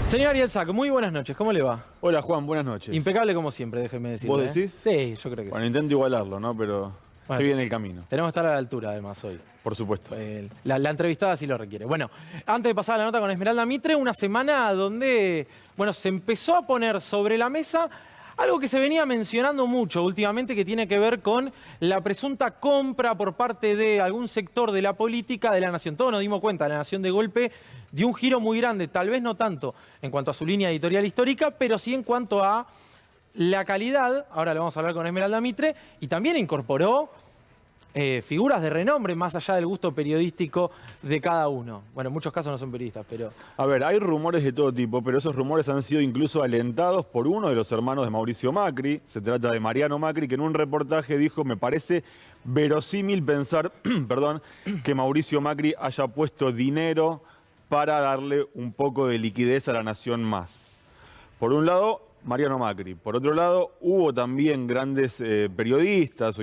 Señor Ariel Sack, muy buenas noches, ¿cómo le va? Hola Juan, buenas noches. Impecable como siempre, déjeme decirle. ¿Vos decís? Sí, yo creo que Bueno, sí. intento igualarlo, ¿no? Pero estoy en el camino. Tenemos que estar a la altura, además, hoy. Por supuesto. La entrevistada sí lo requiere. Bueno, antes de pasar a la nota con Esmeralda Mitre, una semana donde, bueno, se empezó a poner sobre la mesa algo que se venía mencionando mucho últimamente, que tiene que ver con la presunta compra por parte de algún sector de la política de la Nación. Todos nos dimos cuenta, la Nación de golpe dio un giro muy grande, tal vez no tanto en cuanto a su línea editorial histórica, pero sí en cuanto a la calidad, ahora le vamos a hablar con Esmeralda Mitre, y también incorporó figuras de renombre más allá del gusto periodístico de cada uno. Bueno, en muchos casos no son periodistas, pero... A ver, hay rumores de todo tipo, pero esos rumores han sido incluso alentados por uno de los hermanos de Mauricio Macri. Se trata de Mariano Macri, que en un reportaje dijo: me parece verosímil pensar perdón, que Mauricio Macri haya puesto dinero para darle un poco de liquidez a la Nación Más. Por un lado, Mariano Macri. Por otro lado, hubo también grandes periodistas o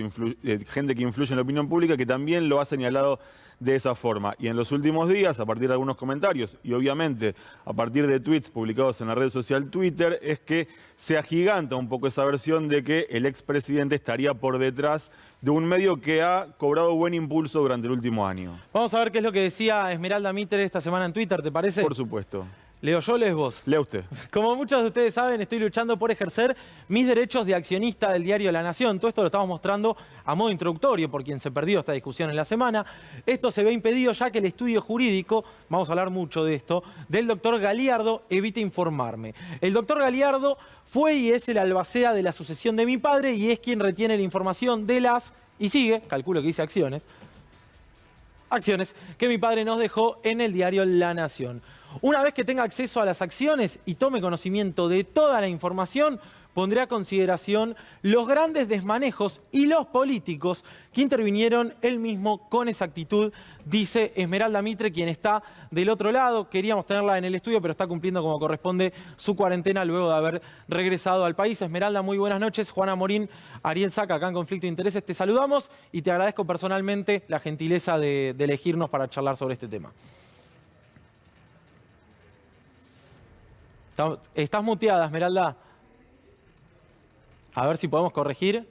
gente que influye en la opinión pública que también lo ha señalado de esa forma. Y en los últimos días, a partir de algunos comentarios y obviamente a partir de tweets publicados en la red social Twitter, es que se agiganta un poco esa versión de que el expresidente estaría por detrás de un medio que ha cobrado buen impulso durante el último año. Vamos a ver qué es lo que decía Esmeralda Mitre esta semana en Twitter, ¿te parece? Por supuesto. ¿Leo yo o lees vos? Lea usted. Como muchos de ustedes saben, estoy luchando por ejercer mis derechos de accionista del diario La Nación. Todo esto lo estamos mostrando a modo introductorio por quien se perdió esta discusión en la semana. Esto se ve impedido ya que el estudio jurídico, vamos a hablar mucho de esto, del doctor Galiardo evita informarme. El doctor Galiardo fue y es el albacea de la sucesión de mi padre y es quien retiene la información de las, y sigue, calculo que dice acciones que mi padre nos dejó en el diario La Nación. Una vez que tenga acceso a las acciones y tome conocimiento de toda la información, pondré a consideración los grandes desmanejos y los políticos que intervinieron él mismo con exactitud, dice Esmeralda Mitre, quien está del otro lado. Queríamos tenerla en el estudio, pero está cumpliendo como corresponde su cuarentena luego de haber regresado al país. Esmeralda, muy buenas noches. Juana Morín, Ariel Sack, acá en Conflicto de Intereses, te saludamos y te agradezco personalmente la gentileza de elegirnos para charlar sobre este tema. Estás muteada, Esmeralda. A ver si podemos corregir.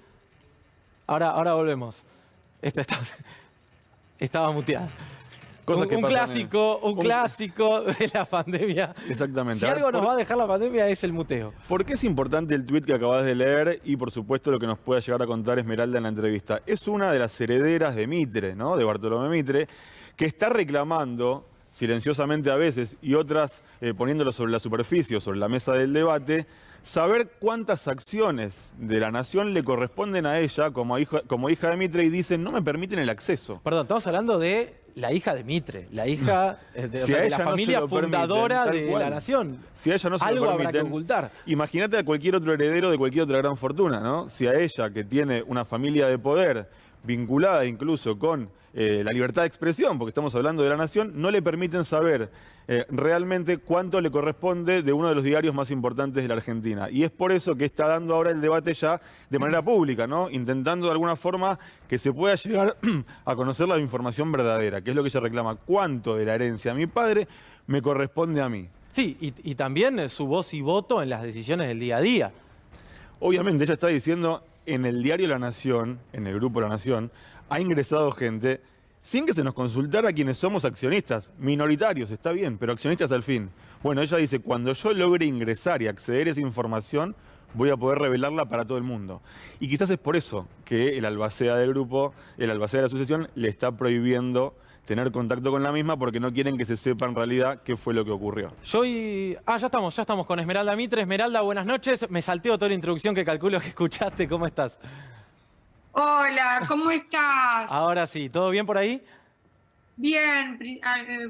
Ahora volvemos. Estaba muteada. Un clásico de la pandemia. Exactamente. Si algo nos va a dejar la pandemia es el muteo. ¿Por qué es importante el tuit que acabas de leer y, por supuesto, lo que nos pueda llegar a contar Esmeralda en la entrevista? Es una de las herederas de Mitre, ¿no? De Bartolomé Mitre, que está reclamando, silenciosamente a veces, y otras poniéndolo sobre la superficie o sobre la mesa del debate, saber cuántas acciones de la Nación le corresponden a ella como hija de Mitre, y dicen: no me permiten el acceso. Perdón, estamos hablando de la hija de Mitre, la hija de la familia fundadora de la Nación. Si a ella no se algo lo permiten, habrá que ocultar. Imagínate a cualquier otro heredero de cualquier otra gran fortuna, ¿no? Si a ella, que tiene una familia de poder, vinculada incluso con la libertad de expresión, porque estamos hablando de la Nación, no le permiten saber realmente cuánto le corresponde de uno de los diarios más importantes de la Argentina. Y es por eso que está dando ahora el debate ya de manera pública, ¿no? Intentando de alguna forma que se pueda llegar a conocer la información verdadera, que es lo que ella reclama: cuánto de la herencia de mi padre me corresponde a mí. Sí, y también su voz y voto en las decisiones del día a día. Obviamente ella está diciendo: en el diario La Nación, en el grupo La Nación, ha ingresado gente sin que se nos consultara quienes somos accionistas, minoritarios, está bien, pero accionistas al fin. Bueno, ella dice: cuando yo logre ingresar y acceder a esa información, voy a poder revelarla para todo el mundo. Y quizás es por eso que el albacea del grupo, el albacea de la asociación, le está prohibiendo tener contacto con la misma porque no quieren que se sepa en realidad qué fue lo que ocurrió. Ya estamos con Esmeralda Mitre. Esmeralda, buenas noches. Me salteo toda la introducción que calculo que escuchaste. ¿Cómo estás? Hola, ¿cómo estás? Ahora sí, ¿todo bien por ahí? Bien,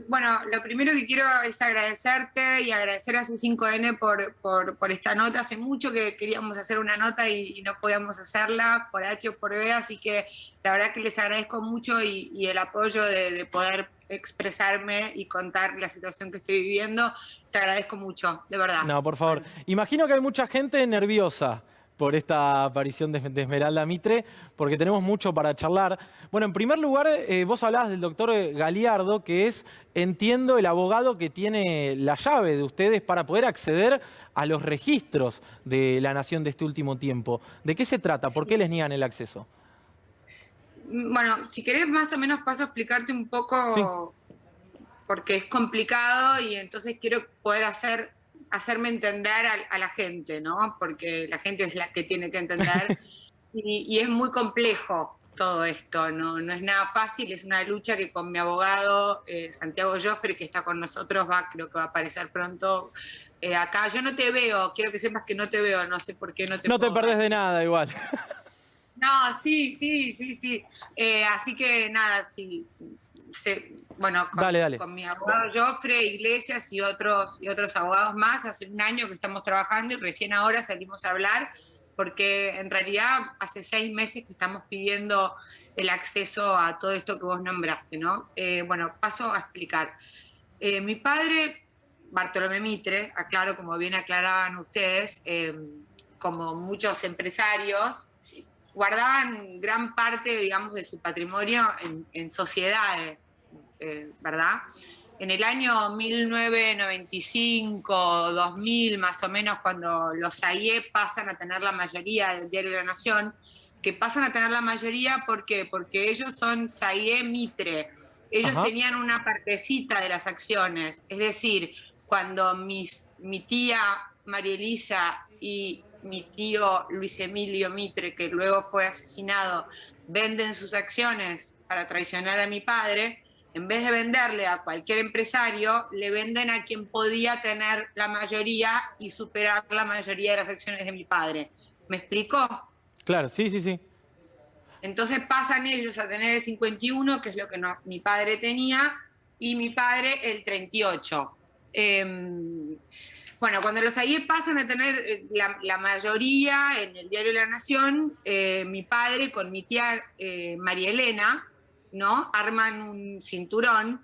bueno, lo primero que quiero es agradecerte y agradecer a C5N por esta nota. Hace mucho que queríamos hacer una nota y no podíamos hacerla por H o por B, así que la verdad que les agradezco mucho y el apoyo de poder expresarme y contar la situación que estoy viviendo. Te agradezco mucho, de verdad. No, por favor. Imagino que hay mucha gente nerviosa por esta aparición de Esmeralda Mitre, porque tenemos mucho para charlar. Bueno, en primer lugar, vos hablabas del doctor Galiardo, que es, entiendo, el abogado que tiene la llave de ustedes para poder acceder a los registros de la Nación de este último tiempo. ¿De qué se trata? ¿Por qué les niegan el acceso? Bueno, si querés más o menos paso a explicarte un poco, Sí. porque es complicado y entonces quiero poder hacerme entender a la gente, ¿no? Porque la gente es la que tiene que entender y es muy complejo todo esto, no es nada fácil, es una lucha que con mi abogado Santiago Joffre, que está con nosotros, creo que va a aparecer pronto acá. Yo no te veo, quiero que sepas que no te veo, no sé por qué no te No te puedo perdés ver. de nada igual. No, sí. Así que nada, sí. Bueno, Dale, dale. con mi abogado Joffre, Iglesias y otros abogados más, hace un año que estamos trabajando y recién ahora salimos a hablar, porque en realidad hace 6 meses que estamos pidiendo el acceso a todo esto que vos nombraste, ¿no? Bueno, paso a explicar. Mi padre, Bartolomé Mitre, aclaro, como bien aclaraban ustedes, como muchos empresarios, guardaban gran parte, digamos, de su patrimonio en sociedades, ¿verdad? En el año 1995, 2000, más o menos, cuando los SAIE pasan a tener la mayoría del Diario de la Nación, que pasan a tener la mayoría, ¿por qué? Porque ellos son SAIE Mitre. Ellos Ajá. tenían una partecita de las acciones, es decir, cuando mi tía María Elisa y mi tío Luis Emilio Mitre, que luego fue asesinado, venden sus acciones para traicionar a mi padre, en vez de venderle a cualquier empresario, le venden a quien podía tener la mayoría y superar la mayoría de las acciones de mi padre. ¿Me explicó? Claro, sí. Entonces pasan ellos a tener el 51, que es lo que mi padre tenía, y mi padre el 38. Bueno, cuando los AIE pasan a tener la mayoría en el Diario de la Nación, mi padre con mi tía María Elena, ¿no? Arman un cinturón,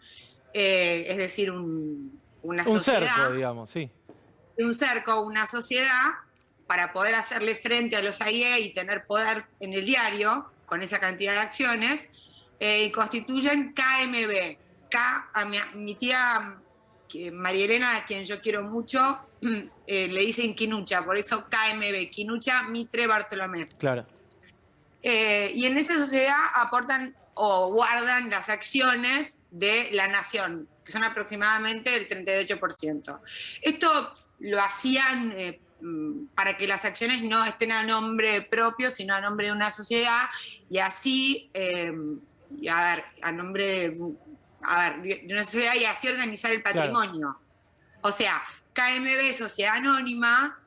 es decir, una Un sociedad. cerco, digamos, sí. Un cerco, una sociedad, para poder hacerle frente a los AIE y tener poder en el diario, con esa cantidad de acciones, constituyen KMB. A mi tía María Elena, a quien yo quiero mucho, le dicen Quinucha, por eso KMB, Quinucha Mitre Bartolomé. Claro. Y en esa sociedad aportan o guardan las acciones de la Nación, que son aproximadamente el 38%. Esto lo hacían para que las acciones no estén a nombre propio, sino a nombre de una sociedad, y así, a nombre de una sociedad, y así organizar el patrimonio. Claro. O sea, KMB, Sociedad Anónima,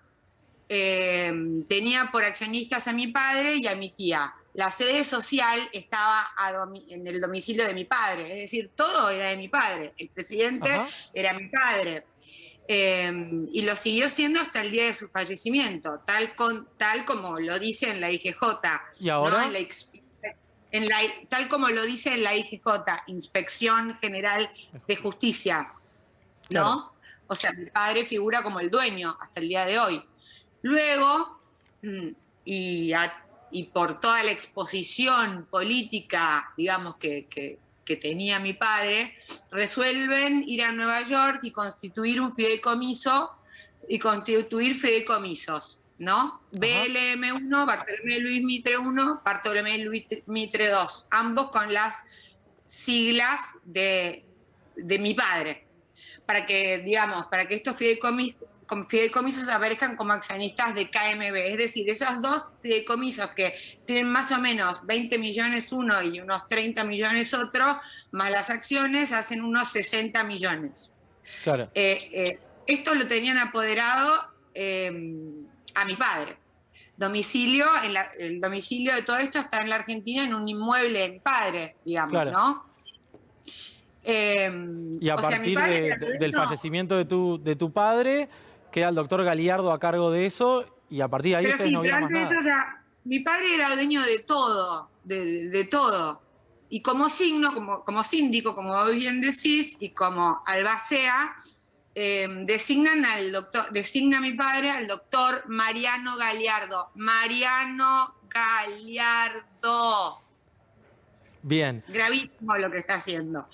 tenía por accionistas a mi padre y a mi tía. La sede social estaba en el domicilio de mi padre, es decir, todo era de mi padre. El presidente era mi padre. Y lo siguió siendo hasta el día de su fallecimiento, tal como lo dice en la IGJ. ¿Y ahora? ¿No? Tal como lo dice en la IGJ, Inspección General de Justicia, ¿no? Claro. O sea, mi padre figura como el dueño hasta el día de hoy. Luego, y por toda la exposición política, digamos, que tenía mi padre, resuelven ir a Nueva York y constituir un fideicomiso y constituir fideicomisos, ¿no? BLM1, Bartolomé Luis Mitre 1, Bartolomé Luis Mitre 2, ambos con las siglas de mi padre, para que, digamos, para que estos fideicomisos aparezcan como accionistas de KMB, es decir, esos dos fideicomisos que tienen más o menos 20 millones uno y unos 30 millones otro, más las acciones, hacen unos 60 millones. Claro. Esto lo tenían apoderado a mi padre. El domicilio de todo esto está en la Argentina, en un inmueble de mi padre, digamos, claro. ¿No? Y a partir del fallecimiento de tu padre, queda el doctor Galiardo a cargo de eso, y a partir de ahí ustedes no vieron más nada. O sea, mi padre era dueño de todo, de todo. Y como síndico, como vos bien decís, y como albacea, designa a mi padre al doctor Mariano Gallardo. Mariano Gallardo. Bien. Gravísimo lo que está haciendo.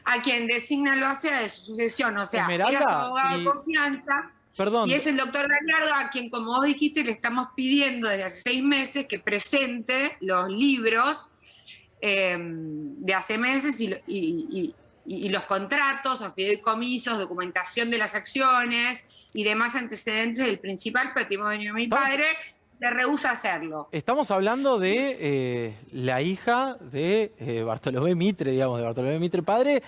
A quien designan lo hace de su sucesión, o sea, Esmeralda, era su abogado de confianza. Perdón. Y es el doctor Gallardo a quien, como vos dijiste, le estamos pidiendo desde hace 6 meses que presente los libros de hace meses y los contratos, los fideicomisos, documentación de las acciones y demás antecedentes del principal patrimonio de mi padre. Se rehúsa a hacerlo. Estamos hablando de la hija de Bartolomé Mitre, digamos, de Bartolomé Mitre padre.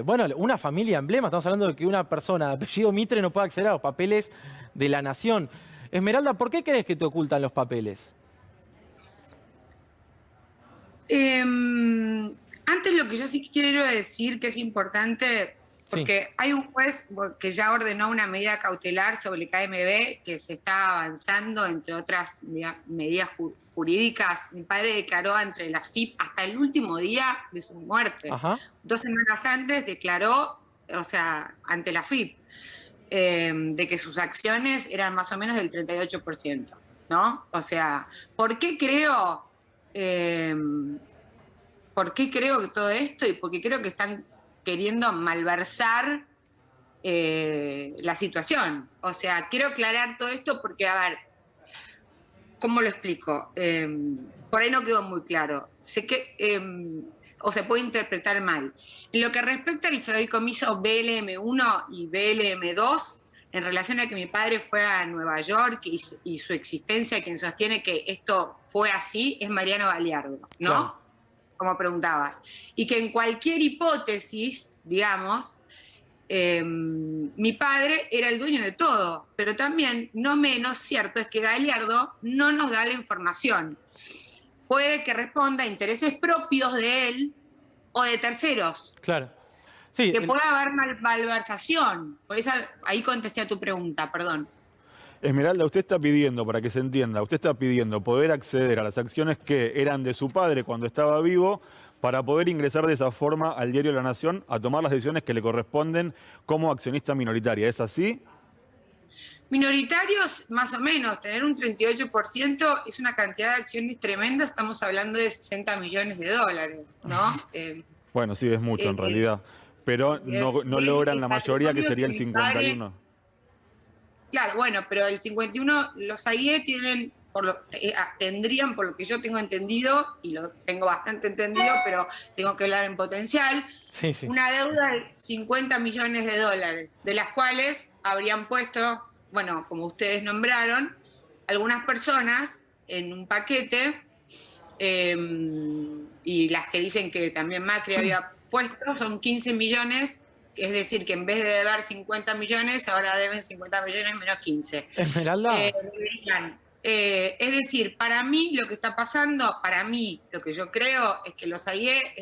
Bueno, una familia emblema. Estamos hablando de que una persona de apellido Mitre no puede acceder a los papeles de la nación. Esmeralda, ¿por qué crees que te ocultan los papeles? Antes lo que yo sí quiero decir que es importante, porque hay un juez que ya ordenó una medida cautelar sobre KMB que se está avanzando, entre otras medidas jurídicas. Mi padre declaró ante la FIP hasta el último día de su muerte. Ajá. 2 semanas antes declaró, o sea, ante la FIP, de que sus acciones eran más o menos del 38%, ¿no? O sea, ¿por qué creo que todo esto? Y porque creo que están queriendo malversar la situación. O sea, quiero aclarar todo esto porque, a ver, ¿cómo lo explico? Por ahí no quedó muy claro. Sé que, o se puede interpretar mal. En lo que respecta al fideicomiso BLM1 y BLM2, en relación a que mi padre fue a Nueva York y su existencia, quien sostiene que esto fue así, es Mariano Gallardo, ¿no? Claro. Como preguntabas. Y que en cualquier hipótesis, digamos, mi padre era el dueño de todo, pero también no menos cierto es que Gallardo no nos da la información. Puede que responda a intereses propios de él o de terceros. Claro. Sí, Que pueda haber malversación. Por eso ahí contesté a tu pregunta, perdón. Esmeralda, usted está pidiendo, para que se entienda, usted está pidiendo poder acceder a las acciones que eran de su padre cuando estaba vivo para poder ingresar de esa forma al diario La Nación a tomar las decisiones que le corresponden como accionista minoritaria. ¿Es así? Minoritarios, más o menos. Tener un 38% es una cantidad de acciones tremenda. Estamos hablando de 60 millones de dólares, ¿no? Bueno, sí, es mucho en realidad. Pero no logran la mayoría, que sería el 51. Claro, bueno, pero el 51, los AIE tienen, tendrían, por lo que yo tengo entendido, y lo tengo bastante entendido, pero tengo que hablar en potencial, sí. Una deuda de 50 millones de dólares, de las cuales habrían puesto, bueno, como ustedes nombraron, algunas personas en un paquete, y las que dicen que también Macri había puesto son 15 millones. Es decir, que en vez de deber 50 millones, ahora deben 50 millones menos 15. Esmeralda. Es decir, para mí lo que está pasando, para mí lo que yo creo es que los AIE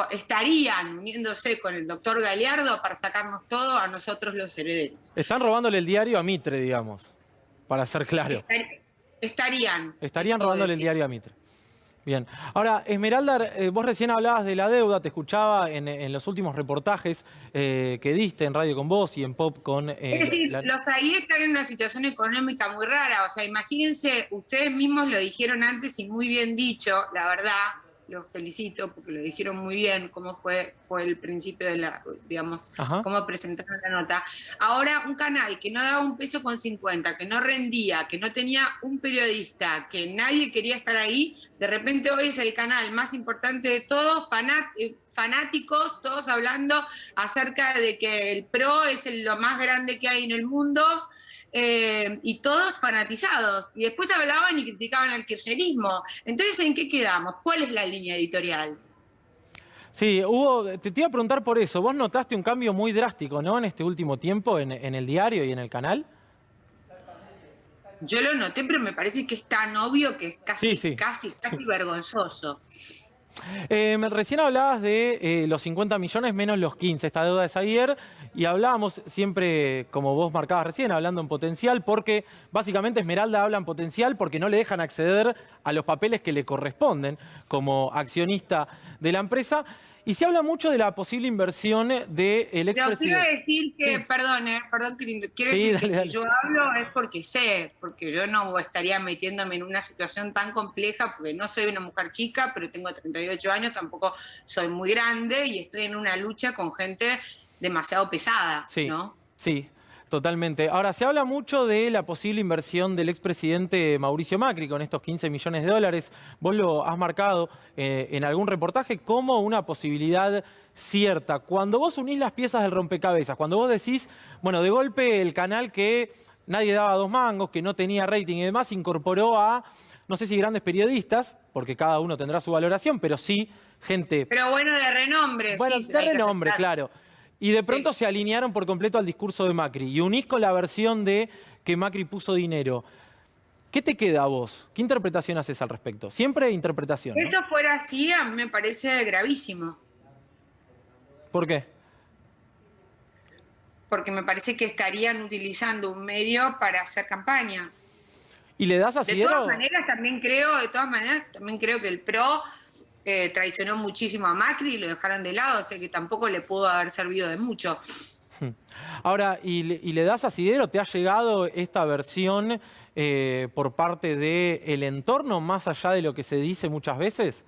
estarían uniéndose con el doctor Gallardo para sacarnos todo a nosotros los herederos. Están robándole el diario a Mitre, digamos, para ser claro. Estarían robándole el diario a Mitre. Bien. Ahora, Esmeralda, vos recién hablabas de la deuda, te escuchaba en los últimos reportajes que diste en Radio con Vos y en Pop con... es decir, los AIE están en una situación económica muy rara. O sea, imagínense, ustedes mismos lo dijeron antes y muy bien dicho, la verdad, los felicito porque lo dijeron muy bien, cómo fue el principio de la, digamos, Ajá. cómo presentaron la nota. Ahora, un canal que no daba $1.50 pesos, que no rendía, que no tenía un periodista, que nadie quería estar ahí, de repente hoy es el canal más importante de todos, fanáticos, todos hablando acerca de que el PRO es lo más grande que hay en el mundo, y todos fanatizados. Y después hablaban y criticaban al kirchnerismo. Entonces, ¿en qué quedamos? ¿Cuál es la línea editorial? Sí, te iba a preguntar por eso. ¿Vos notaste un cambio muy drástico, ¿no? En este último tiempo en el diario y en el canal. Yo lo noté, pero me parece que es tan obvio que es casi vergonzoso. Recién hablabas de los 50 millones menos los 15, esta deuda es ayer, y hablábamos siempre, como vos marcabas recién, hablando en potencial, porque básicamente Esmeralda habla en potencial porque no le dejan acceder a los papeles que le corresponden como accionista de la empresa. Y se habla mucho de la posible inversión del Pero expresidente. quiero decir que, Sí. perdón, querido, quiero Sí, decir dale, que dale. si yo hablo es porque sé, porque yo no estaría metiéndome en una situación tan compleja, porque no soy una mujer chica, pero tengo 38 años, tampoco soy muy grande y estoy en una lucha con gente demasiado pesada, Sí, ¿no? sí, totalmente. Ahora, se habla mucho de la posible inversión del expresidente Mauricio Macri con estos 15 millones de dólares. Vos lo has marcado en algún reportaje como una posibilidad cierta. Cuando vos unís las piezas del rompecabezas, cuando vos decís, bueno, de golpe el canal que nadie daba 2 mangos, que no tenía rating y demás, incorporó a, no sé si grandes periodistas, porque cada uno tendrá su valoración, pero sí gente, Pero bueno, de renombre, bueno, sí, de hay que renombre, aceptar. claro. Y de pronto Sí. se alinearon por completo al discurso de Macri. Y unís con la versión de que Macri puso dinero. ¿Qué te queda a vos? ¿Qué interpretación haces al respecto? Siempre interpretación, Si ¿no? eso fuera así, a mí me parece gravísimo, ¿Por qué? porque me parece que estarían utilizando un medio para hacer campaña. ¿Y le das De asidero? todas maneras, también creo que el PRO traicionó muchísimo a Macri y lo dejaron de lado, o sea que tampoco le pudo haber servido de mucho. Ahora, ¿y le das asidero? ¿Te ha llegado esta versión por parte del entorno, más allá de lo que se dice muchas veces?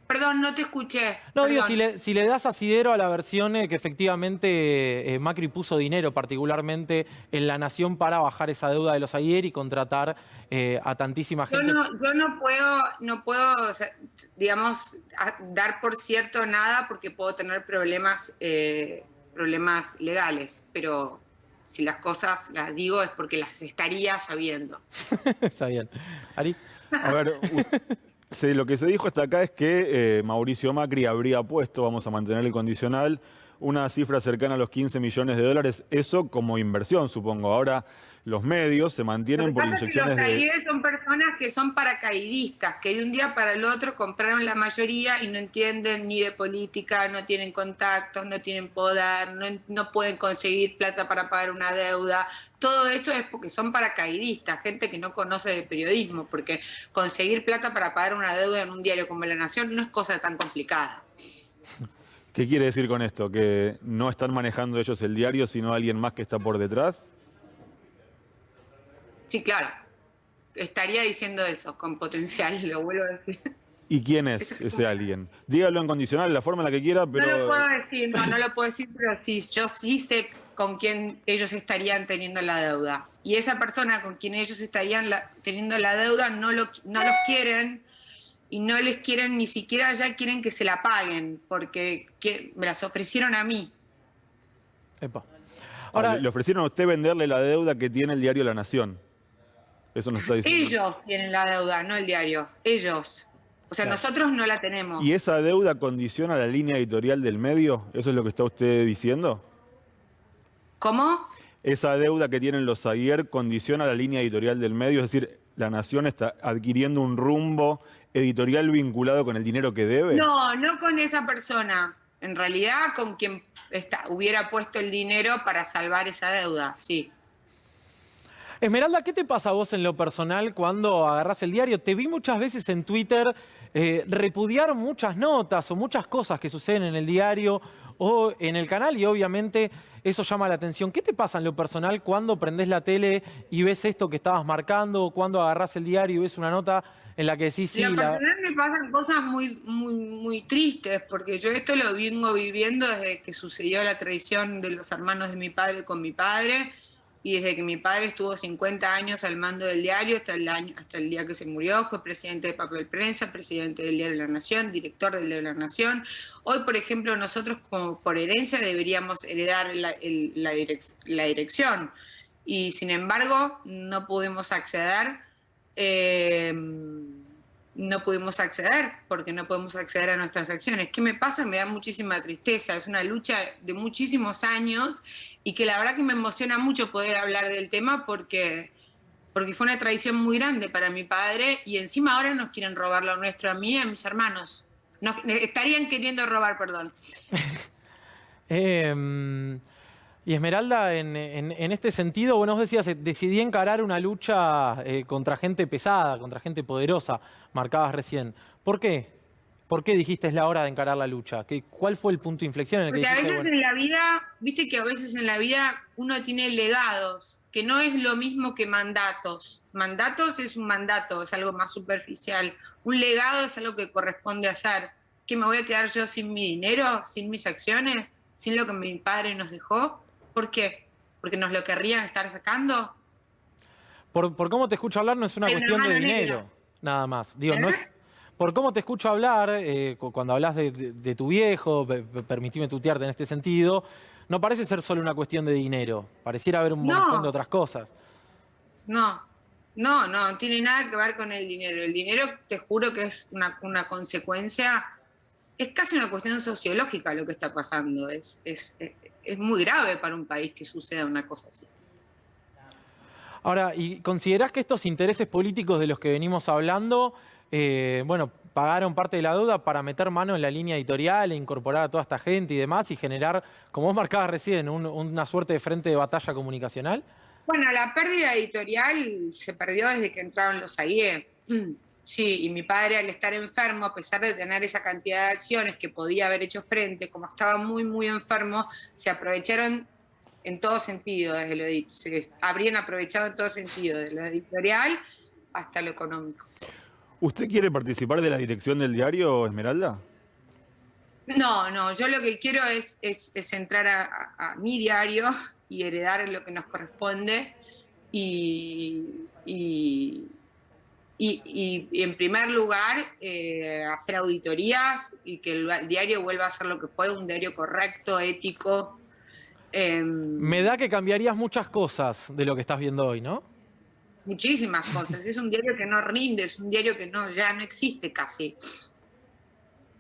Perdón, no te escuché. No, digo, Perdón. si le das asidero a la versión que efectivamente Macri puso dinero, particularmente en La Nación, para bajar esa deuda de los ayer y contratar a tantísima gente. Yo no puedo, o sea, digamos, dar por cierto nada porque puedo tener problemas legales, pero si las cosas las digo es porque las estaría sabiendo. Está bien. Ari. A ver, lo que se dijo hasta acá es que Mauricio Macri habría puesto, vamos a mantener el condicional, una cifra cercana a los 15 millones de dólares, eso como inversión, supongo. Ahora los medios se Lo mantienen que por pasa es que inyecciones los de... talleres son personas que son paracaidistas, que de un día para el otro compraron la mayoría y no entienden ni de política, no tienen contactos, no tienen poder, no pueden conseguir plata para pagar una deuda. Todo eso es porque son paracaidistas, gente que no conoce de periodismo, porque conseguir plata para pagar una deuda en un diario como La Nación no es cosa tan complicada. ¿Qué quiere decir con esto? ¿Que no están manejando ellos el diario, sino alguien más que está por detrás? Sí, claro. Estaría diciendo eso, con potencial, lo vuelvo a decir. ¿Y quién es ese alguien? Dígalo en condicional, la forma en la que quiera, pero... No lo puedo decir, no lo puedo decir, pero sí, yo sí sé con quién ellos estarían teniendo la deuda. Y esa persona con quien ellos estarían teniendo la deuda no los quieren y no les quieren, ni siquiera ya quieren que se la paguen, porque me las ofrecieron a mí. Epa. Ahora, le ofrecieron a usted venderle la deuda que tiene el diario La Nación. Eso nos está diciendo. Ellos tienen la deuda, no el diario. Ellos. O sea, Claro. nosotros no la tenemos. ¿Y esa deuda condiciona la línea editorial del medio? ¿Eso es lo que está usted diciendo? ¿Cómo? ¿Esa deuda que tienen los Aguiar condiciona la línea editorial del medio? Es decir, ¿La Nación está adquiriendo un rumbo editorial vinculado con el dinero que debe? No, no con esa persona. En realidad, con quien hubiera puesto el dinero para salvar esa deuda, sí. Esmeralda, ¿qué te pasa a vos en lo personal cuando agarrás el diario? Te vi muchas veces en Twitter repudiar muchas notas o muchas cosas que suceden en el diario o en el canal y obviamente eso llama la atención. ¿Qué te pasa en lo personal cuando prendés la tele y ves esto que estabas marcando o cuando agarrás el diario y ves una nota en la que decís sí? En lo personal me pasan cosas muy tristes, porque yo esto lo vengo viviendo desde que sucedió la traición de los hermanos de mi padre con mi padre, y desde que mi padre estuvo 50 años al mando del diario hasta el día que se murió. Fue presidente de Papel Prensa, presidente del diario La Nación, director del diario La Nación. Hoy, por ejemplo, nosotros como por herencia deberíamos heredar la dirección, y sin embargo no pudimos acceder. No pudimos acceder porque no podemos acceder a nuestras acciones. ¿Qué me pasa? Me da muchísima tristeza. Es una lucha de muchísimos años y que la verdad que me emociona mucho poder hablar del tema porque fue una traición muy grande para mi padre y encima ahora nos quieren robar lo nuestro a mí y a mis hermanos. Nos estarían queriendo robar, perdón. Y Esmeralda, en este sentido, bueno, vos decías, decidí encarar una lucha contra gente pesada, contra gente poderosa, marcabas recién. ¿Por qué? ¿Por qué dijiste es la hora de encarar la lucha? ¿Cuál fue el punto de inflexión en el que Porque a dijiste, veces bueno, en la vida, viste que a veces en la vida uno tiene legados, que no es lo mismo que mandatos. Mandatos es un mandato, es algo más superficial. Un legado es algo que corresponde hacer. ¿Que me voy a quedar yo sin mi dinero, sin mis acciones, sin lo que mi padre nos dejó? ¿Por qué? ¿Porque nos lo querrían estar sacando? por cómo te escucho hablar no es una Hay una cuestión de mano dinero, negra. nada más? Digo, no ¿Eh? es... Por cómo te escucho hablar, cuando hablas de tu viejo, permitime tutearte en este sentido, no parece ser solo una cuestión de dinero. Pareciera haber un montón de No, otras cosas. no, no tiene nada que ver con el dinero. El dinero, te juro que es una consecuencia, es casi una cuestión sociológica lo que está pasando. Es muy grave para un país que suceda una cosa así. Ahora, ¿y considerás que estos intereses políticos de los que venimos hablando, bueno, pagaron parte de la deuda para meter mano en la línea editorial e incorporar a toda esta gente y demás y generar, como vos marcabas recién, una suerte de frente de batalla comunicacional? Bueno, la pérdida editorial se perdió desde que entraron los AIE. Sí, y mi padre al estar enfermo, a pesar de tener esa cantidad de acciones que podía haber hecho frente, como estaba muy, muy enfermo, se aprovecharon en todo sentido, se habrían aprovechado en todo sentido, desde lo editorial hasta lo económico. ¿Usted quiere participar de la dirección del diario, Esmeralda? No, yo lo que quiero es entrar a mi diario y heredar lo que nos corresponde y en primer lugar hacer auditorías y que el diario vuelva a ser lo que fue, un diario correcto, ético. Me da que cambiarías muchas cosas de lo que estás viendo hoy, ¿no? Muchísimas cosas. Es un diario que no rinde, es un diario que ya no existe casi.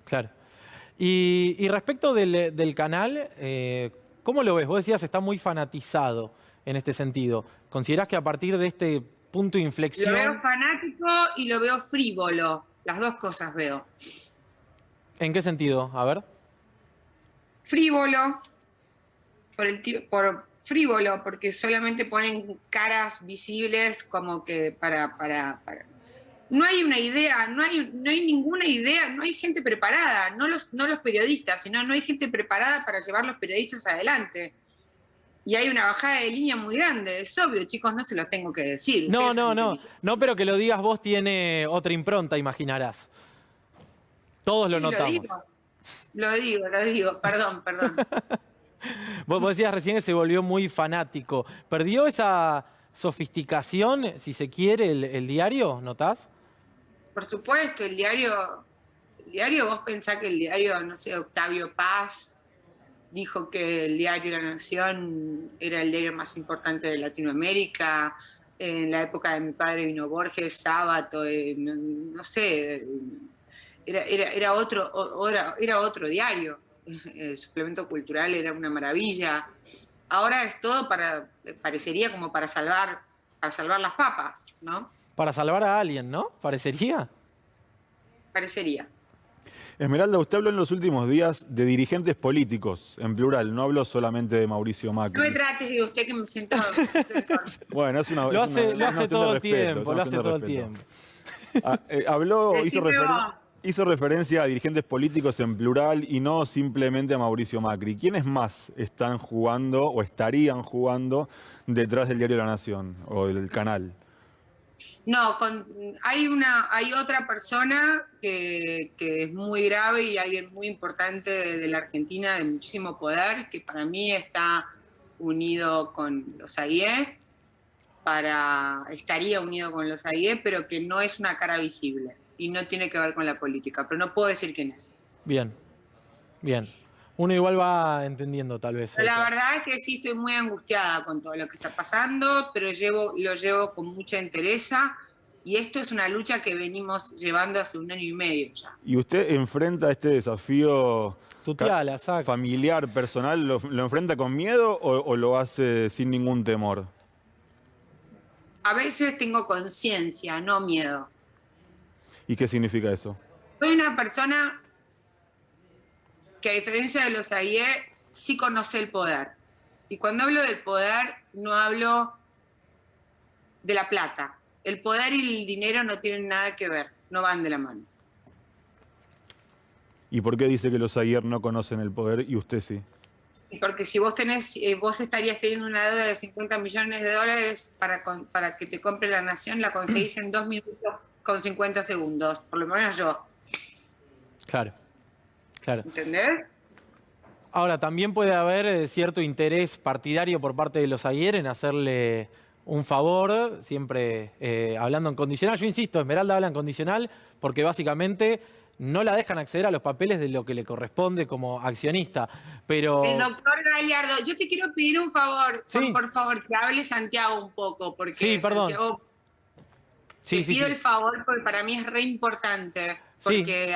Claro. Y respecto del canal, ¿cómo lo ves? Vos decías está muy fanatizado en este sentido. ¿Considerás que a partir de este punto de Lo inflexión... veo fanático y lo veo frívolo. Las dos cosas veo. ¿En qué sentido? A ver. Frívolo, por frívolo, porque solamente ponen caras visibles como que para. No hay una idea, no hay ninguna idea, no hay gente preparada, no los periodistas, sino no hay gente preparada para llevar los periodistas adelante. Y hay una bajada de línea muy grande, es obvio, chicos, no se los tengo que decir. No, Ustedes son no, no. inteligentes. No, pero que lo digas vos tiene otra impronta, imaginarás. Todos lo Sí, notamos. lo digo, perdón. Vos decías recién que se volvió muy fanático. ¿Perdió esa sofisticación, si se quiere, el diario? ¿Notás? Por supuesto, el diario, vos pensás que el diario, no sé, Octavio Paz dijo que el diario La Nación era el diario más importante de Latinoamérica. En la época de mi padre vino Borges, Sábato, no sé, era otro diario. El suplemento cultural era una maravilla. Ahora es todo parecería como para salvar las papas, ¿no? Para salvar a alguien, ¿no? Parecería. Parecería. Esmeralda, usted habló en los últimos días de dirigentes políticos, en plural, no habló solamente de Mauricio No me Macri. trates de usted que me siento. Bueno, es una Lo hace, es una cuestión todo de el respeto, tiempo, es una lo hace cuestión de todo el respeto. tiempo. Habló, Decime vos. hizo referencia a dirigentes políticos en plural y no simplemente a Mauricio Macri. ¿Quiénes más están jugando o estarían jugando detrás del diario La Nación o del canal? No, hay otra persona que es muy grave y alguien muy importante de la Argentina, de muchísimo poder, que para mí está unido con los AIE, estaría unido con los AIE, pero que no es una cara visible y no tiene que ver con la política, pero no puedo decir quién es. Bien, bien. Uno igual va entendiendo, tal vez. La verdad es que sí estoy muy angustiada con todo lo que está pasando, pero lo llevo con mucha entereza y esto es una lucha que venimos llevando hace 1 año y medio ya. ¿Y usted enfrenta este desafío Tuteala, saca. familiar, personal? ¿Lo enfrenta con miedo o lo hace sin ningún temor? A veces tengo conciencia, no miedo. ¿Y qué significa eso? Soy una persona que a diferencia de los AIE sí conoce el poder. Y cuando hablo del poder no hablo de la plata. El poder y el dinero no tienen nada que ver, no van de la mano. ¿Y por qué dice que los Aguirre no conocen el poder y usted sí? Porque si vos vos estarías teniendo una deuda de 50 millones de dólares para que te compre la Nación, la conseguís en 2 minutos con 50 segundos, por lo menos yo. Claro, claro. ¿Entendés? Ahora, también puede haber cierto interés partidario por parte de los Aguirre en hacerle un favor, siempre hablando en condicional. Yo insisto, Esmeralda habla en condicional porque básicamente no la dejan acceder a los papeles de lo que le corresponde como accionista. Pero El doctor Gallardo, yo te quiero pedir un favor, Sí. por favor, que hable Santiago un poco, porque Sí, perdón. Santiago, Sí, te sí, pido sí. el favor porque para mí es re importante, porque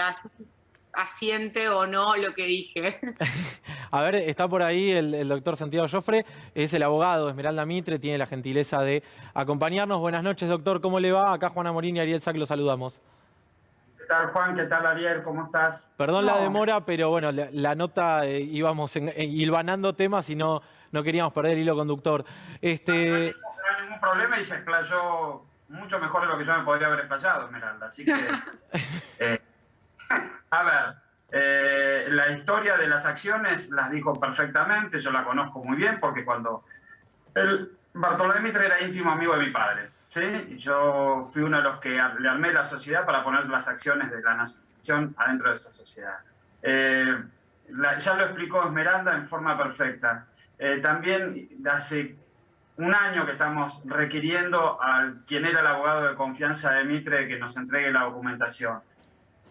asiente o no lo que dije. A ver, está por ahí el doctor Santiago Joffre, es el abogado de Esmeralda Mitre, tiene la gentileza de acompañarnos. Buenas noches, doctor, ¿cómo le va? Acá Juana Morín y Ariel Sack los saludamos. ¿Qué tal, Juan? ¿Qué tal, Ariel? ¿Cómo estás? Perdón la No, demora, pero bueno, la nota íbamos hilvanando temas y no queríamos perder el hilo conductor. no hay ningún problema y se explayó mucho mejor de lo que yo me podría haber explayado, Esmeralda. Así que, a ver, la historia de las acciones las dijo perfectamente, yo la conozco muy bien porque cuando Bartolomé Mitre era íntimo amigo de mi padre, ¿sí? Y yo fui uno de los que le armé la sociedad para poner las acciones de la nación adentro de esa sociedad. Ya lo explicó Esmeralda en forma perfecta. También hace un año que estamos requiriendo a quien era el abogado de confianza de Mitre que nos entregue la documentación.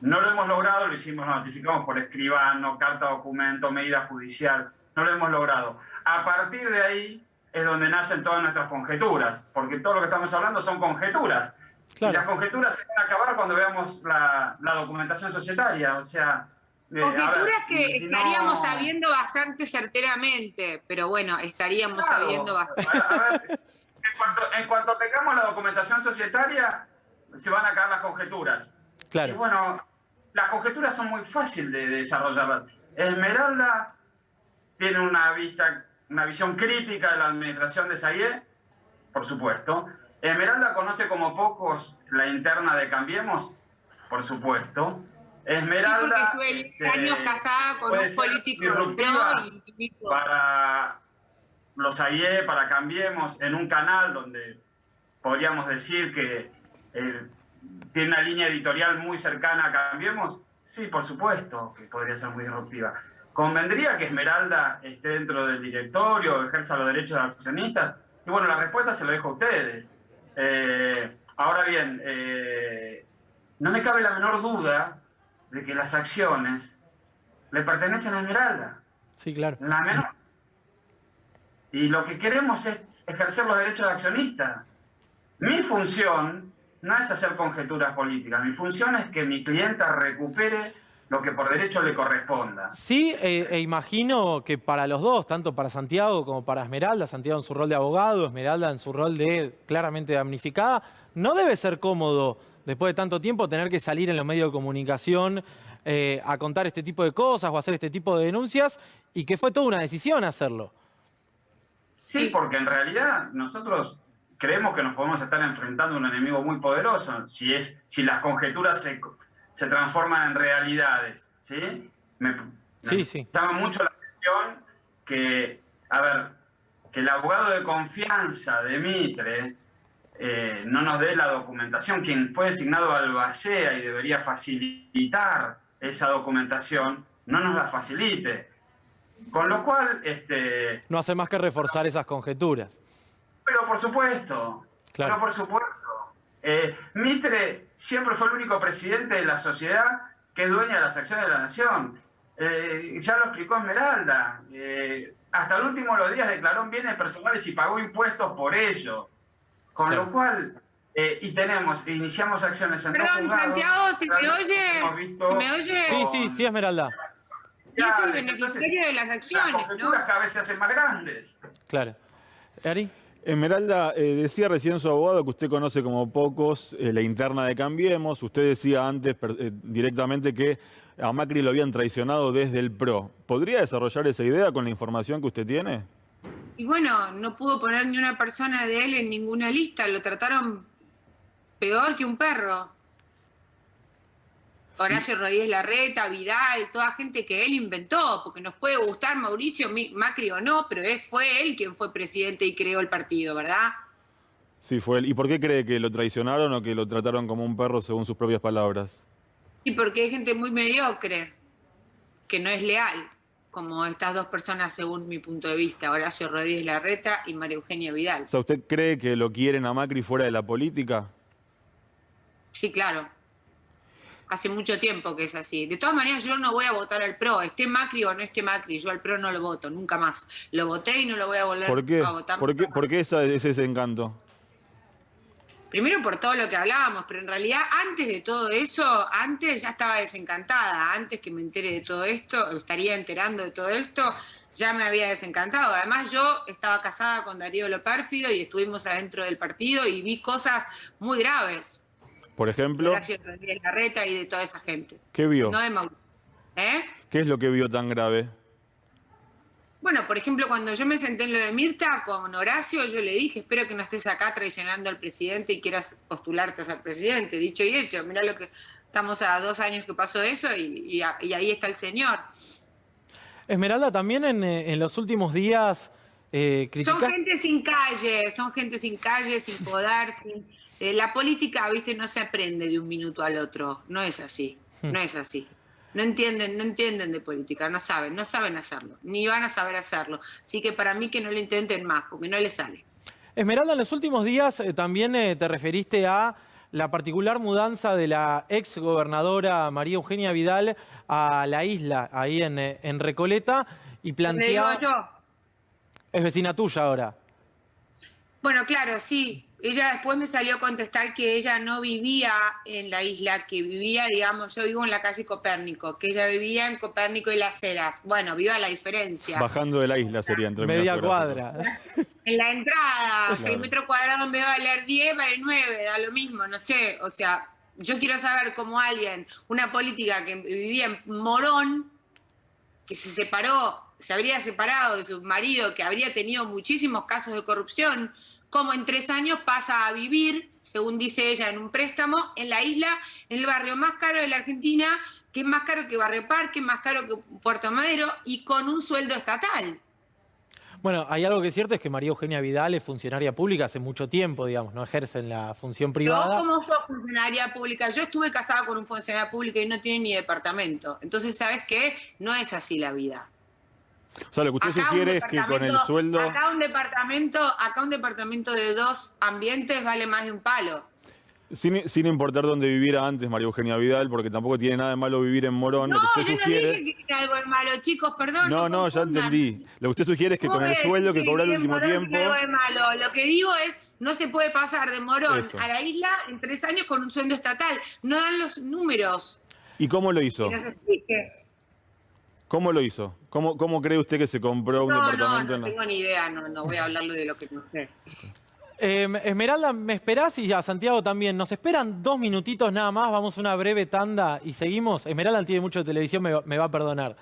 No lo hemos logrado, lo notificamos por escribano, carta documento, medida judicial, no lo hemos logrado. A partir de ahí es donde nacen todas nuestras conjeturas, porque todo lo que estamos hablando son conjeturas. Claro. Y las conjeturas se van a acabar cuando veamos la documentación societaria, o sea... Conjeturas que si no- estaríamos sabiendo bastante certeramente, pero bueno, estaríamos Claro. sabiendo bastante. A ver, en cuanto tengamos la documentación societaria, se van a acabar las conjeturas. Y Claro, bueno, las conjeturas son muy fáciles de desarrollar. Esmeralda tiene una visión crítica de la administración de Sayé, por supuesto. Esmeralda conoce como pocos la interna de Cambiemos, por supuesto. Esmeralda Sí, porque estuve años casada con puede un ser político del PRO disruptiva y dijo, para los AIE, para Cambiemos, en un canal donde podríamos decir que tiene una línea editorial muy cercana a Cambiemos. Sí, por supuesto que podría ser muy disruptiva. ¿Convendría que Esmeralda esté dentro del directorio, ejerza los derechos de accionistas? Y bueno, la respuesta se la dejo a ustedes. Ahora bien, no me cabe la menor duda de que las acciones le pertenecen a Esmeralda. sí, claro. La menor. Y lo que queremos es ejercer los derechos de accionista. Mi función no es hacer conjeturas políticas. Mi función es que mi clienta recupere lo que por derecho le corresponda. Sí, imagino que para los dos, tanto para Santiago como para Esmeralda, Santiago en su rol de abogado, Esmeralda en su rol de claramente damnificada, no debe ser cómodo después de tanto tiempo tener que salir en los medios de comunicación a contar este tipo de cosas o hacer este tipo de denuncias y que fue toda una decisión hacerlo. Sí, porque en realidad nosotros creemos que nos podemos estar enfrentando a un enemigo muy poderoso si las conjeturas se transforman en realidades, ¿sí? Sí, sí. Llama mucho la atención que, a ver, que el abogado de confianza de Mitre no nos dé la documentación. Quien fue designado albacea y debería facilitar esa documentación, no nos la facilite. Con lo cual, No hace más que reforzar esas conjeturas. pero por supuesto, Claro. pero por supuesto. Mitre siempre fue el único presidente de la sociedad que es dueña de las acciones de la nación. Ya lo explicó Esmeralda. Hasta el último de los días declaró en bienes personales y pagó impuestos por ello. Con Claro. lo cual, iniciamos acciones en dos perdón, juzgados. Santiago, ¿se me Hemos oye? visto ¿Se me oye? Sí, Esmeralda. Y es el Entonces, beneficiario de las las acciones, ¿no? conjeturas cada vez se hacen más grandes. Claro. ¿Ari? Esmeralda, decía recién su abogado que usted conoce como pocos la interna de Cambiemos. Usted decía antes directamente que a Macri lo habían traicionado desde el PRO. ¿Podría desarrollar esa idea con la información que usted tiene? Y bueno, no pudo poner ni una persona de él en ninguna lista, lo trataron peor que un perro. Horacio Rodríguez Larreta, Vidal, toda gente que él inventó, porque nos puede gustar Mauricio Macri o no, pero fue él quien fue presidente y creó el partido, ¿verdad? Sí, fue él. ¿Y por qué cree que lo traicionaron o que lo trataron como un perro según sus propias palabras? Y porque hay gente muy mediocre, que no es leal, como estas dos personas según mi punto de vista, Horacio Rodríguez Larreta y María Eugenia Vidal. O sea, ¿usted cree que lo quieren a Macri fuera de la política? Sí, claro. Hace mucho tiempo que es así. De todas maneras, yo no voy a votar al PRO, esté Macri o no esté Macri. Yo al PRO no lo voto, nunca más. Lo voté y no lo voy a volver ¿Por qué? a votar. ¿Por qué ese desencanto? Primero por todo lo que hablábamos, pero en realidad antes de todo eso, antes ya estaba desencantada. Antes que me entere de todo esto, estaría enterando de todo esto, ya me había desencantado. Además, yo estaba casada con Darío Lopérfido y estuvimos adentro del partido y vi cosas muy graves. Por ejemplo, Horacio Rodríguez Larreta y de toda esa gente. ¿qué vio? No de Mauricio. ¿Eh? ¿Qué es lo que vio tan grave? Bueno, por ejemplo, cuando yo me senté en lo de Mirta con Horacio, yo le dije, espero que no estés acá traicionando al presidente y quieras postularte a ser presidente. Dicho y hecho, mirá lo que estamos a 2 años que pasó eso y ahí está el señor. Esmeralda, también en los últimos días Son gente sin calle, sin poder, la política, viste, no se aprende de un minuto al otro, no es así, no es así. No entienden de política, no saben hacerlo, ni van a saber hacerlo. Así que para mí que no lo intenten más, porque no les sale. Esmeralda, en los últimos días también te referiste a la particular mudanza de la ex gobernadora María Eugenia Vidal a la isla, ahí en Recoleta, y planteaba... ¿Le digo yo? Es vecina tuya ahora. Bueno, claro, sí. Ella después me salió a contestar que ella no vivía en la isla, que vivía, digamos, yo vivo en la calle Copérnico, que ella vivía en Copérnico y Las Heras. Bueno, viva la diferencia. Bajando de la isla sería entre Media cuadra. En la entrada, Claro. o sea, el metro cuadrado en vez de valer 10, vale 9, da lo mismo, no sé. O sea, yo quiero saber cómo alguien, una política que vivía en Morón, que se habría separado de su marido, que habría tenido muchísimos casos de corrupción, como en 3 años pasa a vivir, según dice ella, en un préstamo, en la isla, en el barrio más caro de la Argentina, que es más caro que Barrio Parque, más caro que Puerto Madero, y con un sueldo estatal. Bueno, hay algo que es cierto, es que María Eugenia Vidal es funcionaria pública hace mucho tiempo, digamos, no ejerce en la función privada. Yo como soy funcionaria pública, yo estuve casada con un funcionario público y no tiene ni departamento. Entonces, ¿sabes qué? No es así la vida. O sea, lo que usted Acá sugiere es que con el sueldo... Acá un departamento de 2 ambientes vale más de un palo. Sin importar dónde viviera antes María Eugenia Vidal, porque tampoco tiene nada de malo vivir en Morón, No, lo que yo usted no sugiere... dije que tiene algo de malo, chicos, perdón. No, ya confundan. entendí. Lo que usted sugiere es que con el sueldo que cobró el último tiempo... Algo de malo. Lo que digo es, no se puede pasar de Morón Eso. a la isla en 3 años con un sueldo estatal. No dan los números. ¿Y cómo lo hizo? Que nos explique. ¿Cómo lo hizo? ¿Cómo cree usted que se compró un departamento? No tengo ni idea, no voy a hablarle de lo que no sé. Esmeralda, ¿me esperás? Y a Santiago también. Nos esperan 2 minutitos nada más, vamos a una breve tanda y seguimos. Esmeralda tiene mucho de televisión, me va a perdonar.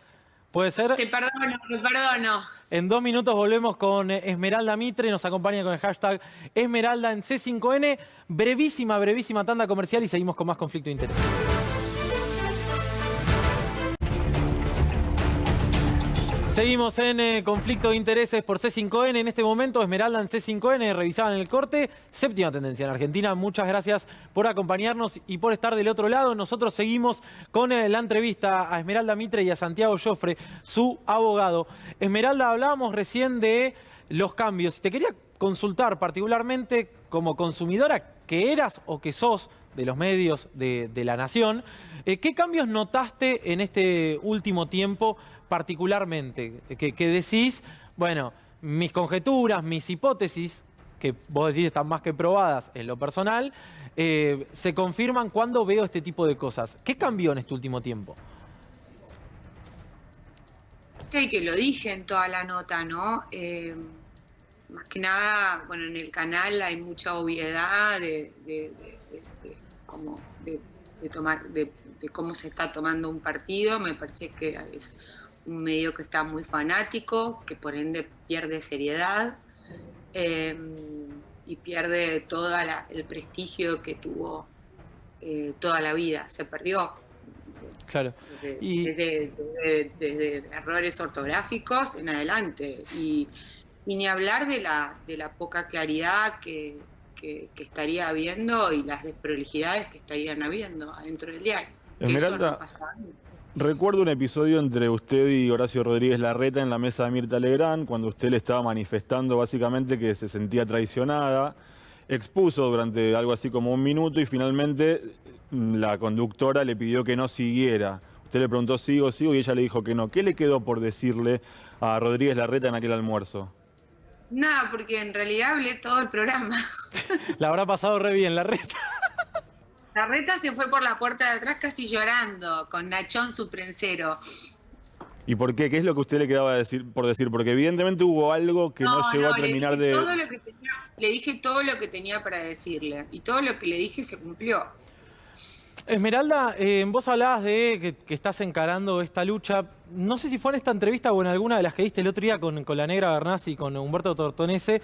¿Puede ser? Te perdono. En 2 minutos volvemos con Esmeralda Mitre, nos acompaña con el hashtag Esmeralda en C5N. Brevísima tanda comercial y seguimos con más conflicto de interés. Seguimos en conflicto de intereses por C5N. En este momento, Esmeralda en C5N, revisada en el corte. Séptima tendencia en Argentina. Muchas gracias por acompañarnos y por estar del otro lado. Nosotros seguimos con la entrevista a Esmeralda Mitre y a Santiago Joffre, su abogado. Esmeralda, hablábamos recién de los cambios. Te quería consultar particularmente como consumidora que eras o que sos de los medios de la nación. ¿Qué cambios notaste en este último tiempo particularmente? Que decís, bueno, mis conjeturas, mis hipótesis, que vos decís están más que probadas en lo personal, se confirman cuando veo este tipo de cosas. ¿Qué cambió en este último tiempo? Que lo dije en toda la nota, ¿no? Más que nada, bueno, en el canal hay mucha obviedad de cómo se está tomando un partido. Me parece que es un medio que está muy fanático, que por ende pierde seriedad y pierde todo el prestigio que tuvo toda la vida. Se perdió Claro. Desde errores ortográficos en adelante. Y ni hablar de la poca claridad que estaría habiendo y las desprolijidades que estarían habiendo adentro del diario. Esmeralda, Eso no pasaba nunca. recuerdo un episodio entre usted y Horacio Rodríguez Larreta en la mesa de Mirta Legrand, cuando usted le estaba manifestando básicamente que se sentía traicionada. Expuso durante algo así como un minuto y finalmente la conductora le pidió que no siguiera. Usted le preguntó sigo y ella le dijo que no. ¿Qué le quedó por decirle a Rodríguez Larreta en aquel almuerzo? Nada, porque en realidad hablé todo el programa. La habrá pasado re bien, Larreta. Larreta se fue por la puerta de atrás casi llorando, con Nachón su prensero. ¿Y por qué? ¿Qué es lo que usted le quedaba por decir? Porque evidentemente hubo algo que no llegó a terminar de... Le dije todo lo que tenía para decirle, y todo lo que le dije se cumplió. Esmeralda, vos hablabas de que estás encarando esta lucha. No sé si fue en esta entrevista o en alguna de las que diste el otro día con la Negra Bernasi y con Humberto Tortonese.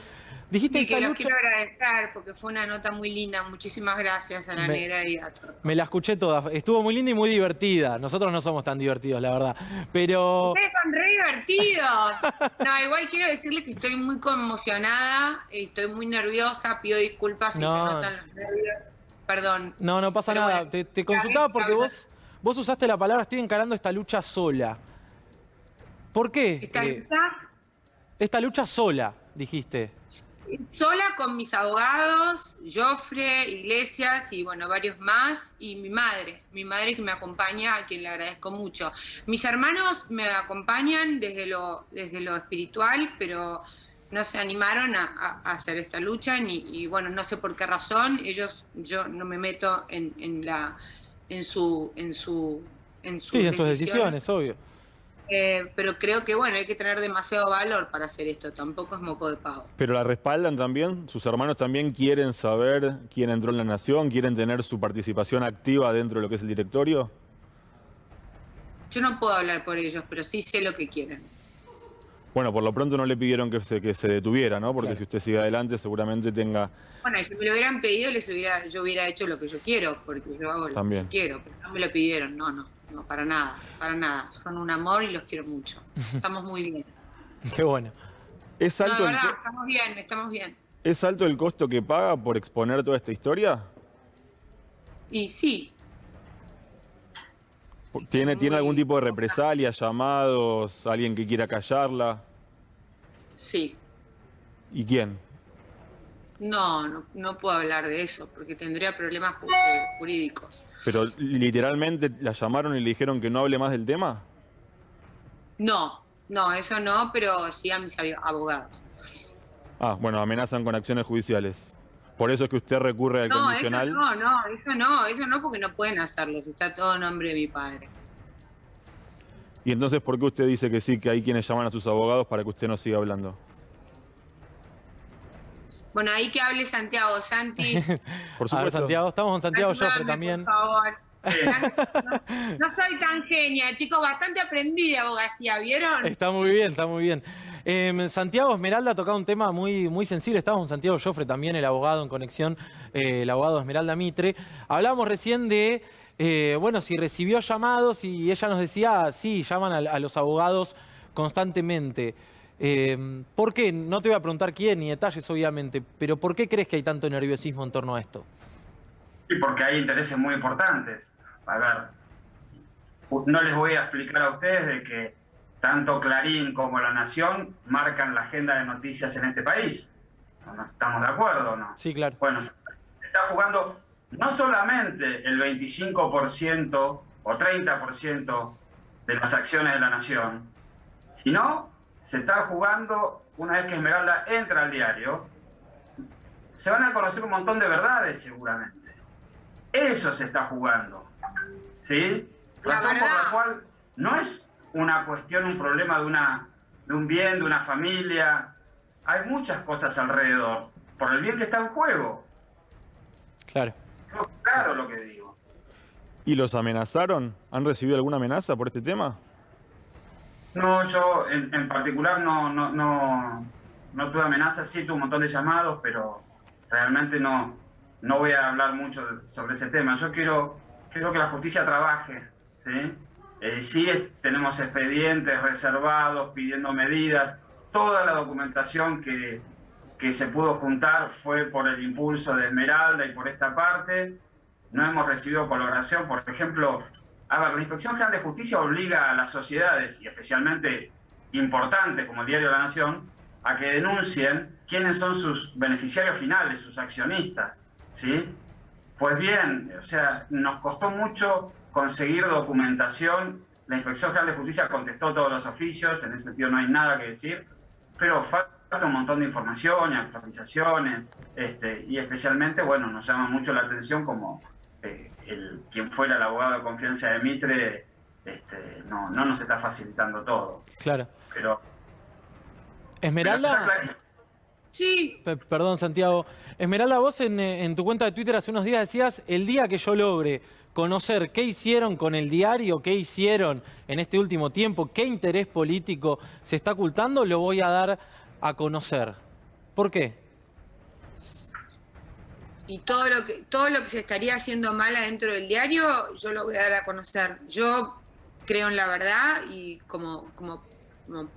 Dijiste Sí, esta que los lucha... quiero agradecer porque fue una nota muy linda. Muchísimas gracias a la Negra y a todos. Me la escuché toda. Estuvo muy linda y muy divertida. Nosotros no somos tan divertidos, la verdad. Pero... Ustedes son re divertidos. No, igual quiero decirles que estoy muy conmocionada, estoy muy nerviosa, pido disculpas si se notan los nervios. Perdón. No pasa Pero nada. bueno, te consultaba porque vos usaste la palabra estoy encarando esta lucha sola. ¿Por qué? Esta lucha sola, dijiste. Sola con mis abogados, Jofre, Iglesias y bueno, varios más, y mi madre que me acompaña, a quien le agradezco mucho. Mis hermanos me acompañan desde lo espiritual, pero no se animaron a hacer esta lucha, y bueno, no sé por qué razón, yo no me meto en sus decisiones, obvio. Pero creo que bueno, hay que tener demasiado valor para hacer esto, tampoco es moco de pavo. ¿Pero la respaldan también? ¿Sus hermanos también quieren saber quién entró en la Nación? ¿Quieren tener su participación activa dentro de lo que es el directorio? Yo no puedo hablar por ellos, pero sí sé lo que quieren. Bueno, por lo pronto no le pidieron que se detuviera, ¿no? Porque si usted sigue adelante seguramente tenga... Bueno, y si me lo hubieran pedido, yo hubiera hecho lo que yo quiero, porque yo hago lo que yo quiero, pero no me lo pidieron, no, para nada. Son un amor y los quiero mucho. Estamos muy bien. Qué bueno. ¿Es alto de verdad, estamos bien. ¿Es alto el costo que paga por exponer toda esta historia? Y sí. ¿Tiene algún tipo de represalia, llamados, alguien que quiera callarla? Sí. ¿Y quién? No puedo hablar de eso, porque tendría problemas jurídicos. ¿Pero literalmente la llamaron y le dijeron que no hable más del tema? No, eso no, pero sí a mis abogados. Ah, bueno, amenazan con acciones judiciales. Por eso es que usted recurre al condicional. Eso no, porque no pueden hacerlo, si está todo en nombre de mi padre. ¿Y entonces por qué usted dice que sí, que hay quienes llaman a sus abogados para que usted no siga hablando? Bueno, ahí que hable Santiago, Santi. Por supuesto. A ver, Santiago, estamos con Santiago Jofre también. Por favor. No soy tan genia, chicos, bastante aprendí de abogacía, ¿vieron? Está muy bien. Santiago Esmeralda ha tocado un tema muy, muy sensible. Estamos con Santiago Jofre también, el abogado en conexión, el abogado Esmeralda Mitre. Hablábamos recién de, si recibió llamados y ella nos decía, sí, llaman a los abogados constantemente. ¿Por qué? No te voy a preguntar quién ni detalles, obviamente, pero ¿por qué crees que hay tanto nerviosismo en torno a esto? Sí, porque hay intereses muy importantes. A ver, no les voy a explicar a ustedes de que tanto Clarín como La Nación marcan la agenda de noticias en este país. ¿No estamos de acuerdo o no? Sí, claro. Bueno, se está jugando no solamente el 25% o 30% de las acciones de La Nación, sino se está jugando, una vez que Esmeralda entra al diario, se van a conocer un montón de verdades seguramente. Eso se está jugando, ¿sí? Razón por la cual no es una cuestión, un problema de un bien, de una familia. Hay muchas cosas alrededor, por el bien que está en juego. Claro. Claro lo que digo. ¿Y los amenazaron? ¿Han recibido alguna amenaza por este tema? No, yo en particular no tuve amenazas, sí tuve un montón de llamados, pero realmente no voy a hablar mucho sobre ese tema. Yo quiero que la justicia trabaje ¿sí? Sí tenemos expedientes reservados pidiendo medidas. Toda la documentación que se pudo juntar fue por el impulso de Esmeralda y por esta parte. No hemos recibido colaboración. Por ejemplo, a ver, la Inspección General de Justicia obliga a las sociedades, y especialmente importantes como el Diario de la Nación, a que denuncien quiénes son sus beneficiarios finales, sus accionistas, ¿sí? Pues bien, o sea, nos costó mucho conseguir documentación. La Inspección General de Justicia contestó todos los oficios, en ese sentido no hay nada que decir, pero falta un montón de información y actualizaciones, y especialmente, bueno, nos llama mucho la atención como quien fuera el abogado de confianza de Mitre no nos está facilitando todo. Claro. Pero Esmeralda, Sí, perdón Santiago, Esmeralda, vos en tu cuenta de Twitter hace unos días decías, el día que yo logre conocer qué hicieron con el diario, qué hicieron en este último tiempo, qué interés político se está ocultando, lo voy a dar a conocer. ¿Por qué? y todo lo que se estaría haciendo mal adentro del diario, yo lo voy a dar a conocer. Yo creo en la verdad y como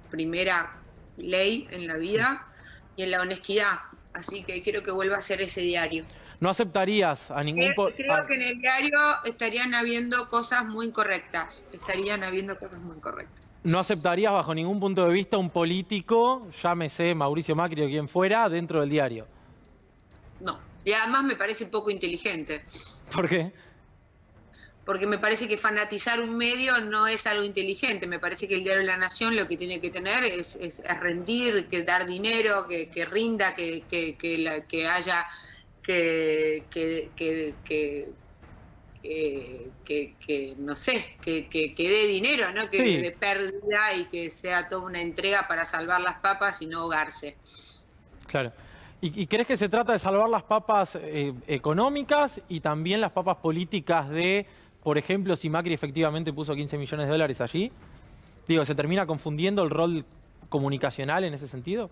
primera ley en la vida y en la honestidad. Así que quiero que vuelva a ser ese diario. ¿No aceptarías a ningún... Creo que en el diario estarían habiendo cosas muy correctas. ¿No aceptarías bajo ningún punto de vista un político, llámese Mauricio Macri o quien fuera, dentro del diario? No. Y además me parece poco inteligente. ¿Por qué? Porque me parece que fanatizar un medio no es algo inteligente. Me parece que el Diario de la Nación lo que tiene que tener es rendir, que dar dinero, que rinda, que haya, no sé, que dé dinero, ¿no? Que Sí. de pérdida y que sea toda una entrega para salvar las papas y no ahogarse. Claro. ¿Y crees que se trata de salvar las papas económicas y también las papas políticas de, por ejemplo, si Macri efectivamente puso 15 millones de dólares allí? Digo, ¿se termina confundiendo el rol comunicacional en ese sentido?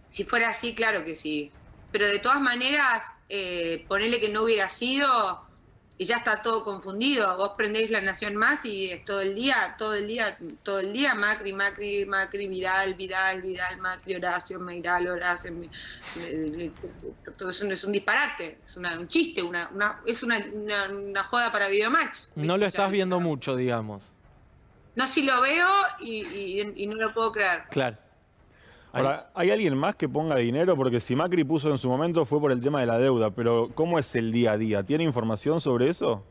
Si fuera así, claro que sí. Pero de todas maneras, ponerle que no hubiera sido y ya está todo confundido. Vos prendéis La Nación Más y es todo el día, Macri, Vidal, Macri, Horacio, Meiral, Horacio. Todo eso es un disparate, es un chiste, es una joda para Videomatch. No lo estás viendo mucho, digamos. No, si lo veo y no lo puedo creer. Claro. Ahora, ¿hay alguien más que ponga dinero? Porque si Macri puso en su momento fue por el tema de la deuda, pero ¿cómo es el día a día? ¿Tiene información sobre eso?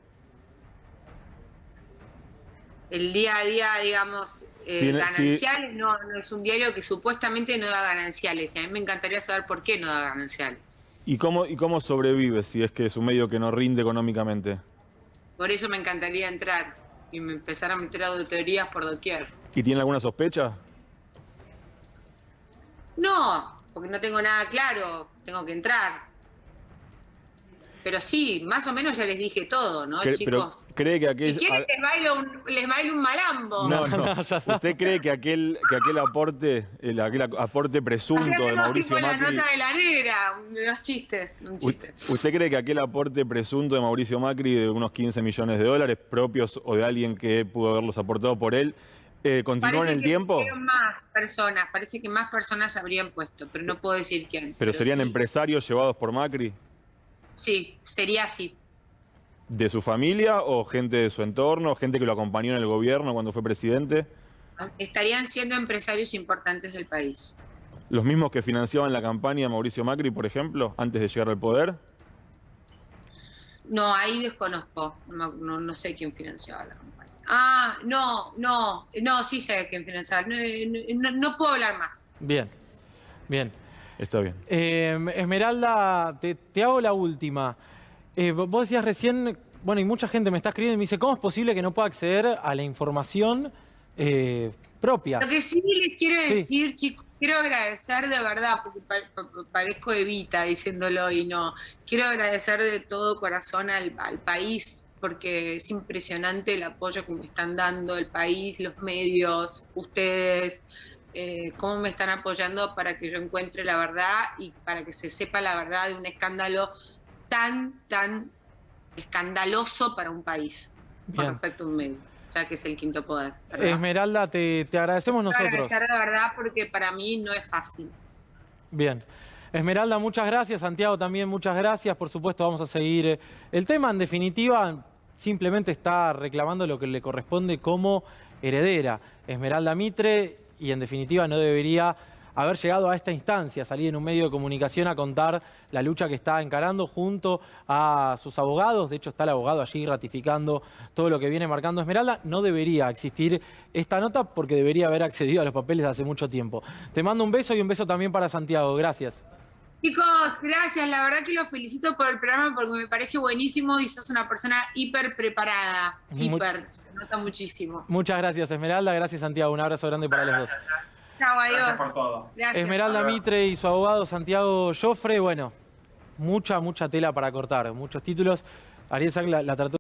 El día a día, digamos, gananciales, no es un diario que supuestamente no da gananciales. Y a mí me encantaría saber por qué no da gananciales. ¿Y cómo sobrevive si es que es un medio que no rinde económicamente? Por eso me encantaría entrar y me empezar a meter auditorías por doquier. ¿Y tiene alguna sospecha? No, porque no tengo nada claro, tengo que entrar. Pero sí, más o menos ya les dije todo, ¿no, Pero chicos? ¿cree que Si aquel... quieren les bailo un malambo. No, ya está. ¿Usted cree que aquel aporte, aquel aporte presunto de Hacemos Mauricio tipo Macri... la nota de la negra, los chistes, un chiste. ¿Usted cree que aquel aporte presunto de Mauricio Macri de unos 15 millones de dólares propios o de alguien que pudo haberlos aportado por él, continuó en el tiempo? Parece que más personas habrían puesto, pero no puedo decir quién. ¿Pero serían sí. empresarios llevados por Macri? Sí, sería así. ¿De su familia o gente de su entorno, gente que lo acompañó en el gobierno cuando fue presidente? Estarían siendo empresarios importantes del país. ¿Los mismos que financiaban la campaña de Mauricio Macri, por ejemplo, antes de llegar al poder? No, ahí desconozco. No sé quién financiaba la campaña. Ah, no, sí sé quién financiaba. No puedo hablar más. Bien. Está bien. Esmeralda, te hago la última. Vos decías recién, bueno, y mucha gente me está escribiendo y me dice, ¿cómo es posible que no pueda acceder a la información propia? Lo que sí les quiero decir, chicos, quiero agradecer de verdad, porque parezco Evita diciéndolo y no. Quiero agradecer de todo corazón al país, porque es impresionante el apoyo que me están dando el país, los medios, ustedes, cómo me están apoyando para que yo encuentre la verdad y para que se sepa la verdad de un escándalo tan escandaloso para un país con Bien. respecto a un medio. ya que es el quinto poder. ¿Verdad? Esmeralda, te agradecemos nosotros. Agradecer de verdad porque para mí no es fácil. Bien. Esmeralda, muchas gracias. Santiago también, muchas gracias. Por supuesto, vamos a seguir el tema. En definitiva, simplemente está reclamando lo que le corresponde como heredera. Esmeralda Mitre, y en definitiva no debería haber llegado a esta instancia, salir en un medio de comunicación a contar la lucha que está encarando junto a sus abogados. De hecho, está el abogado allí ratificando todo lo que viene marcando Esmeralda. No debería existir esta nota porque debería haber accedido a los papeles hace mucho tiempo. Te mando un beso y un beso también para Santiago. Gracias. Chicos, gracias. La verdad que los felicito por el programa porque me parece buenísimo y sos una persona hiper preparada. Se nota muchísimo. Muchas gracias, Esmeralda. Gracias, Santiago. Un abrazo grande para los dos. Chao, adiós. Gracias por todo. Gracias. Esmeralda Mitre y su abogado Santiago Joffre. Bueno, mucha tela para cortar, muchos títulos. Ariel Sack la trató